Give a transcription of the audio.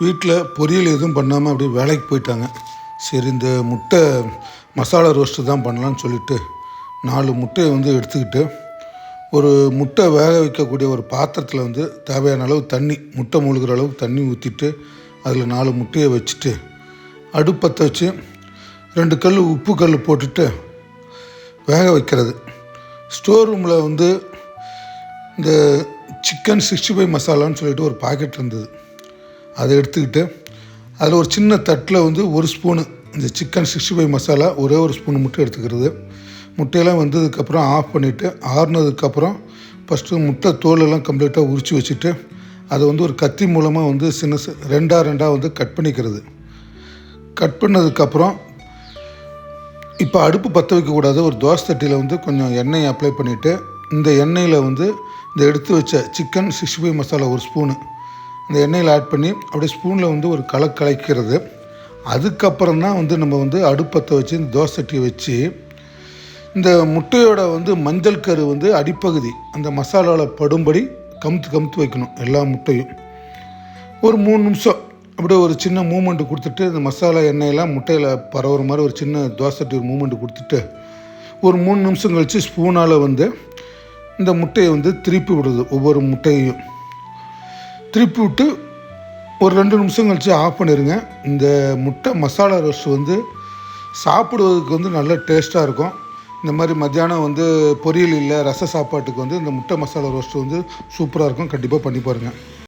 வீட்டில் பொரியல் எதுவும் பண்ணாமல் அப்படியே வேலைக்கு போயிட்டாங்க. சரி, இந்த முட்டை மசாலா ரோஸ்ட்டு தான் பண்ணலான்னு சொல்லிவிட்டு 4 முட்டையை எடுத்துக்கிட்டு ஒரு முட்டை வேக வைக்கக்கூடிய ஒரு பாத்திரத்தில் தேவையான அளவு தண்ணி, முட்டை மூழ்கிற அளவுக்கு தண்ணி ஊற்றிட்டு அதில் 4 முட்டையை வச்சுட்டு அடுப்பத்தை வச்சு 2 கல் உப்பு கல் போட்டுட்டு வேக வைக்கிறது. ஸ்டோர் ரூமில் இந்த சிக்கன் 65 மசாலான்னு சொல்லிட்டு ஒரு பாக்கெட் இருந்தது. அதை எடுத்துக்கிட்டு அதில் ஒரு சின்ன தட்டில் 1 ஸ்பூனு இந்த சிக்கன் 65 மசாலா, ஒரே ஒரு ஸ்பூன் முட்டை எடுத்துக்கிறது. முட்டையெல்லாம் வந்ததுக்கப்புறம் ஆஃப் பண்ணிவிட்டு ஆறுனதுக்கப்புறம் ஃபஸ்ட்டு முட்டை தோலெல்லாம் கம்ப்ளீட்டாக உரித்து வச்சுட்டு அதை ஒரு கத்தி மூலமாக சின்ன ரெண்டாக கட் பண்ணிக்கிறது. கட் பண்ணதுக்கப்புறம் இப்போ அடுப்பு பற்ற வைக்கக்கூடாது. ஒரு தோசை தட்டியில் கொஞ்சம் எண்ணெய் அப்ளை பண்ணிவிட்டு இந்த எண்ணெயில் இந்த எடுத்து வச்ச சிக்கன் 65 மசாலா 1 ஸ்பூனு இந்த எண்ணெயில் ஆட் பண்ணி அப்படியே ஸ்பூனில் ஒரு கலக்கிறது. அதுக்கப்புறம் தான் நம்ம அடுப்பத்தை வச்சு இந்த தோசை சட்டியை வச்சு இந்த முட்டையோட மஞ்சள் கரு அடிப்பகுதி அந்த மசாலாவில் படும்படி கமுத்து வைக்கணும். எல்லா முட்டையும் ஒரு 3 நிமிஷம் அப்படியே ஒரு சின்ன மூமெண்ட் கொடுத்துட்டு இந்த மசாலா எண்ணெயெல்லாம் முட்டையில் பரவுற மாதிரி ஒரு சின்ன தோசை சட்டி ஒரு மூமெண்ட் கொடுத்துட்டு ஒரு 3 நிமிஷம் கழித்து ஸ்பூனால் இந்த முட்டையை திருப்பி விடுறது. ஒவ்வொரு முட்டையையும் திருப்பி விட்டு ஒரு 2 நிமிஷம் கழித்து ஆஃப் பண்ணிடுங்க. இந்த முட்டை மசாலா ரோஸ்ட் சாப்பிடுவதுக்கு நல்ல டேஸ்ட்டாக இருக்கும். இந்த மாதிரி மத்தியானம் பொரியல் இல்லை ரச சாப்பாட்டுக்கு இந்த முட்டை மசாலா ரோஸ்ட் சூப்பராக இருக்கும். கண்டிப்பாக பண்ணி பாருங்கள்.